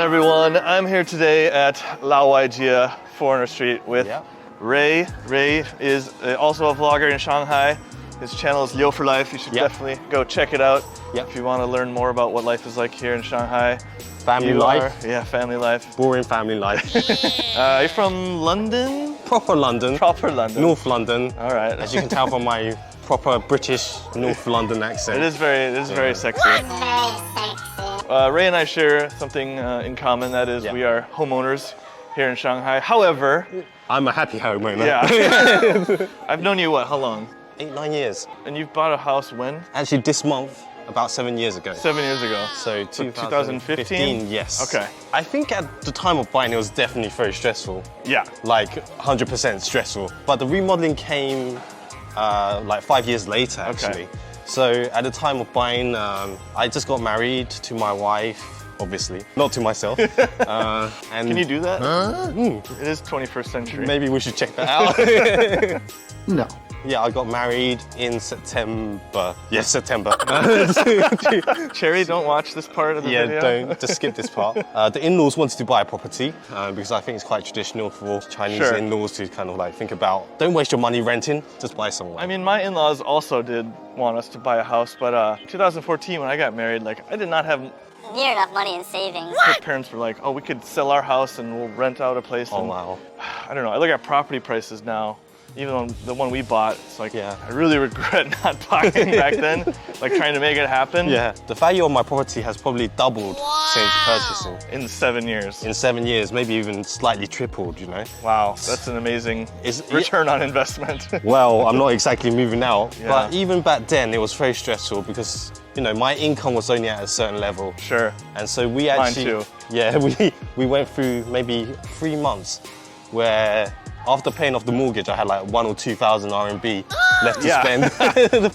on, everyone? I'm here today at Liu4Life Foreigner Street with Ray. Ray is also a vlogger in Shanghai. His channel is Liu4Life. You should definitely go check it out if you want to learn more about what life is like here in Shanghai. Family life. Yeah, family life. Boring family life. You're from London? Proper London. Proper London. North London. All right. As you can tell from my proper British North London accent. It is very sexy. Ray and I share something in common. That is, we are homeowners here in Shanghai. However, I'm a happy homeowner. Yeah. I've known you, how long? 8-9 years. And you've bought a house when? Actually, this month, about 7 years ago. 7 years ago. So 2015? Yes. Okay. I think at the time of buying, it was definitely very stressful. Yeah. Like 100% stressful. But the remodeling came like 5 years later, actually. Okay. So at the time of buying, I just got married to my wife, obviously, not to myself. And can you do that? It is 21st century. Maybe we should check that out. No. Yeah, I got married in September. Yes, September. Cherry, don't watch this part of the video. Yeah, don't. Just skip this part. The in-laws wanted to buy a property because I think it's quite traditional for Chinese in-laws to kind of like think about, don't waste your money renting, just buy somewhere. I mean, my in-laws also did want us to buy a house, but 2014 when I got married, like I did not have near enough money in savings. His parents were like, oh, we could sell our house and we'll rent out a place. Oh, and, wow. I don't know, I look at property prices now. Even on the one we bought, it's like, I really regret not buying back then, like trying to make it happen. Yeah, the value of my property has probably doubled since purchasing. In 7 years. In 7 years, maybe even slightly tripled, you know? Wow, that's an amazing return on investment. Well, I'm not exactly moving out, but even back then it was very stressful because, you know, my income was only at a certain level. Sure. And so we actually, mine too. Yeah, we went through maybe 3 months where after paying off the mortgage, I had like 1,000 or 2,000 RMB left to spend.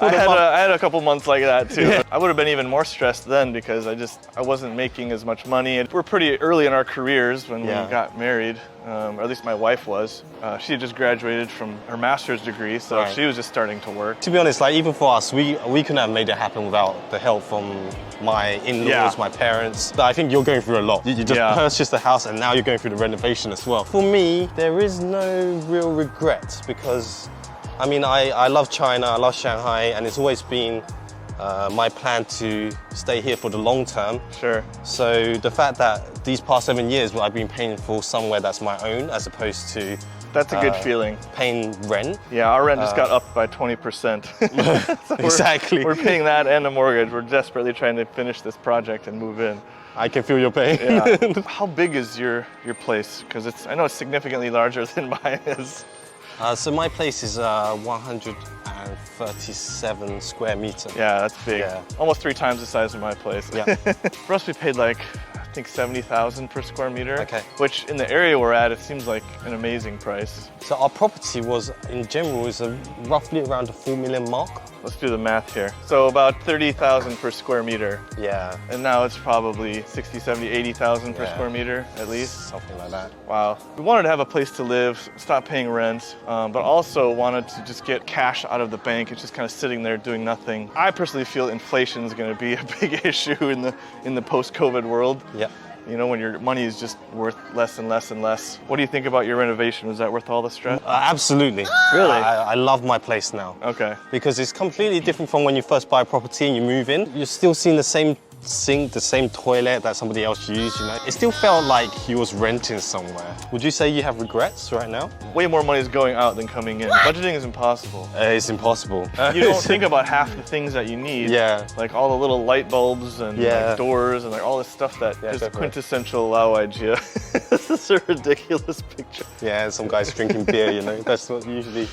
I had a couple months like that too. Yeah. I would have been even more stressed then because I wasn't making as much money. And we're pretty early in our careers when we got married, or at least my wife was. She had just graduated from her master's degree, so she was just starting to work. To be honest, like even for us, we couldn't have made it happen without the help from my in-laws, my parents. But I think you're going through a lot. You just purchased a house and now you're going through the renovation as well. For me, there is no real regret because, I mean, I love China, I love Shanghai, and it's always been my plan to stay here for the long term. Sure. So the fact that these past 7 years I've been paying for somewhere that's my own as opposed to that's a good feeling. Paying rent. Yeah, our rent just got upped by 20%. So exactly. We're paying that and a mortgage. We're desperately trying to finish this project and move in. I can feel your pain. Yeah. How big is your place? Because I know it's significantly larger than mine is. So my place is 137 square meters. Yeah, that's big. Yeah. Almost 3 times the size of my place. Yeah. For us, we paid like, I think 70,000 per square meter. Okay. Which in the area we're at, it seems like an amazing price. So our property was, in general, is roughly around the 4 million mark. Let's do the math here. So about 30,000 per square meter. Yeah. And now it's probably 60, 70, 80,000 per square meter at least. Something like that. Wow. We wanted to have a place to live, stop paying rent, but also wanted to just get cash out of the bank. It's just kind of sitting there doing nothing. I personally feel inflation is going to be a big issue in the post-COVID world. Yeah. You know, when your money is just worth less and less and less. What do you think about your renovation? Was that worth all the stress? Absolutely. Really? I love my place now. Okay. Because it's completely different from when you first buy a property and you move in. You're still seeing the same sink, the same toilet that somebody else used, you know. It still felt like you was renting somewhere. Would you say you have regrets right now? Way more money is going out than coming in. Budgeting is impossible. It's impossible. You don't think about half the things that you need. Yeah. Like all the little light bulbs and like doors and like all this stuff that is quintessential Liu4Life. This is a ridiculous picture. Yeah, some guys drinking beer, you know. That's what usually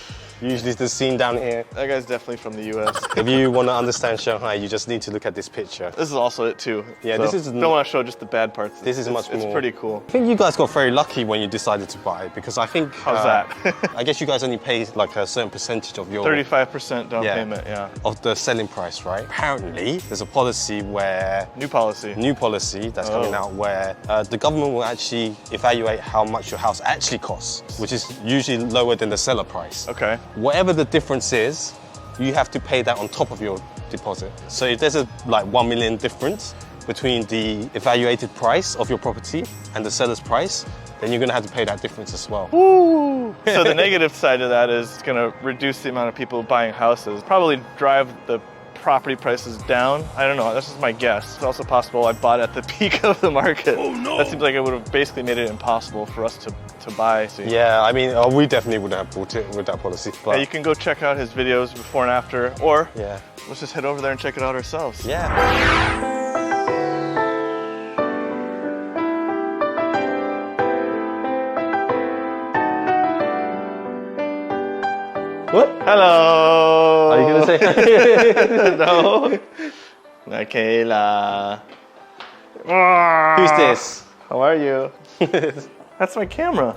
the scene down here. That guy's definitely from the US. If you want to understand Shanghai, you just need to look at this picture. This is also it too. Yeah, so this is... Don't want to show just the bad parts. This is much more... It's pretty cool. I think you guys got very lucky when you decided to buy because I think... How's that? I guess you guys only pay like a certain percentage of your... 35% down payment, of the selling price, right? Apparently, there's a policy where... New policy that's coming out where the government will actually evaluate how much your house actually costs, which is usually lower than the seller price. Okay. Whatever the difference is, you have to pay that on top of your deposit. So if there's a like 1 million difference, between the evaluated price of your property and the seller's price, then you're gonna have to pay that difference as well. Woo! So the negative side of that is it's gonna reduce the amount of people buying houses, probably drive the property prices down. I don't know, that's just my guess. It's also possible I bought at the peak of the market. Oh no! That seems like it would have basically made it impossible for us to buy. So, yeah, I mean, we definitely wouldn't have bought it with that policy. But yeah, you can go check out his videos before and after, or yeah, let's just head over there and check it out ourselves. Yeah. What? Hello! Are you gonna say no? Michaela. Who's this? How are you? That's my camera.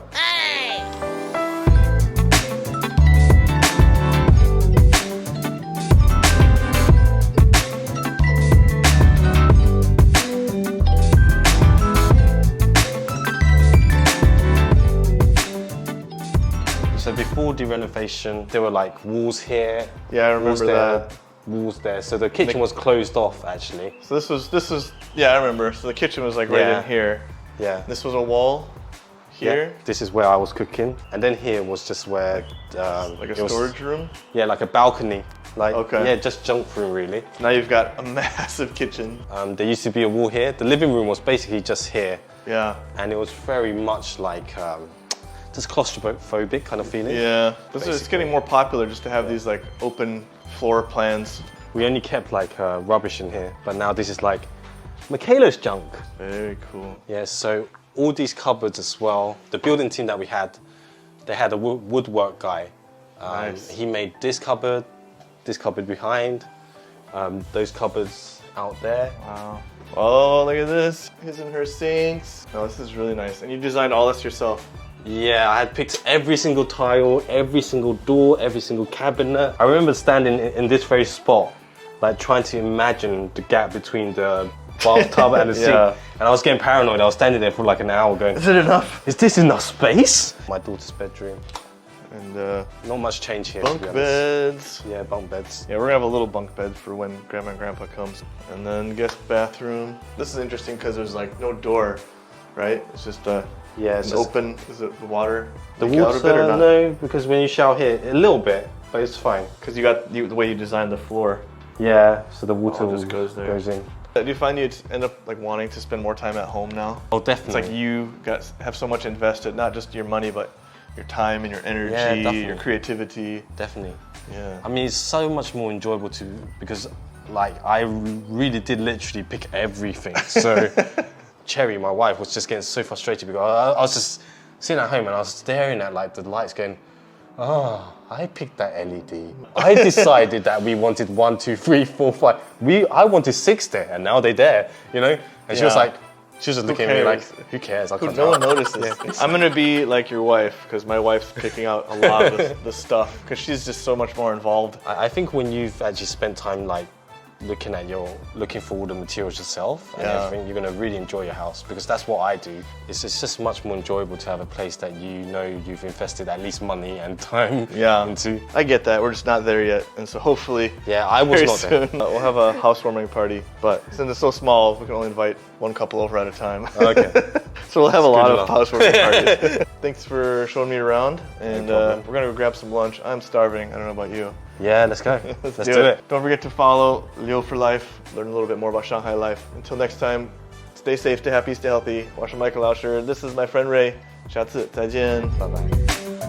So before the renovation, there were like walls here. Yeah, I remember walls there, that. Walls there. So the kitchen was closed off actually. So this was yeah, I remember. So the kitchen was like right in here. Yeah. This was a wall here. Yeah. This is where I was cooking, and then here was just where like a storage room. Yeah, like a balcony. Like okay. Yeah, just junk room really. Now you've got a massive kitchen. There used to be a wall here. The living room was basically just here. Yeah. And it was very much like just claustrophobic kind of feeling. Yeah. It's getting more popular just to have these like open floor plans. We only kept like rubbish in here, but now this is like Michaela's junk. Very cool. Yeah, so all these cupboards as well. The building team that we had, they had a woodwork guy. Nice. He made this cupboard behind, those cupboards out there. Wow. Oh, look at this. His and her sinks. Oh, this is really nice. And you designed all this yourself. Yeah, I had picked every single tile, every single door, every single cabinet. I remember standing in this very spot, like trying to imagine the gap between the bathtub and the sink. Yeah. And I was getting paranoid. I was standing there for like an hour going, Is it enough? is this enough space? My daughter's bedroom. And not much change here. bunk to be honest. beds. Yeah, bunk beds. Yeah, we're gonna have a little bunk bed for when Grandma and Grandpa comes. And then guest bathroom. This is interesting because there's like no door, right? It's just an open, is it the water? The leak out a bit or water, not? no, because when you shower here, a little bit, but it's fine. Because you got the way you designed the floor. Yeah, so the water just goes there. goes in. Do you find you end up like wanting to spend more time at home now? Oh, It's definitely. like you have so much invested, not just your money, but your time and your energy, definitely. your creativity. Definitely. Yeah. I mean, it's so much more enjoyable because like I really did literally pick everything. So Cherry, my wife, was just getting so frustrated because I was just sitting at home and I was staring at like the lights going, oh, I picked that LED. I decided that we wanted 1, 2, 3, 4, 5. I wanted 6 there and now they're there, you know? And she was Yeah. like, she was just looking at me like, who cares? I can't No one help." notices. I'm gonna be like your wife because my wife's picking out a lot of the stuff because she's just so much more involved. I think when you've actually spent time like looking for all the materials yourself and everything, you're gonna really enjoy your house because that's what I do. It's just much more enjoyable to have a place that you know you've invested at least money and time into. I get that. We're just not there yet, and so hopefully, Yeah, I was very not there. soon we'll have a housewarming party. But since it's so small, we can only invite one couple over at a time. Okay. So we'll have a lot of enough. housewarming parties. Thanks for showing me around, and problem. we're gonna go grab some lunch. I'm starving. I don't know about you. Yeah, let's go. Let's do it. Don't forget to follow Liu4Life. Learn a little bit more about Shanghai life. Until next time, stay safe, stay happy, stay healthy. 我是麦克老师 This is my friend Ray. 下次再见。拜拜。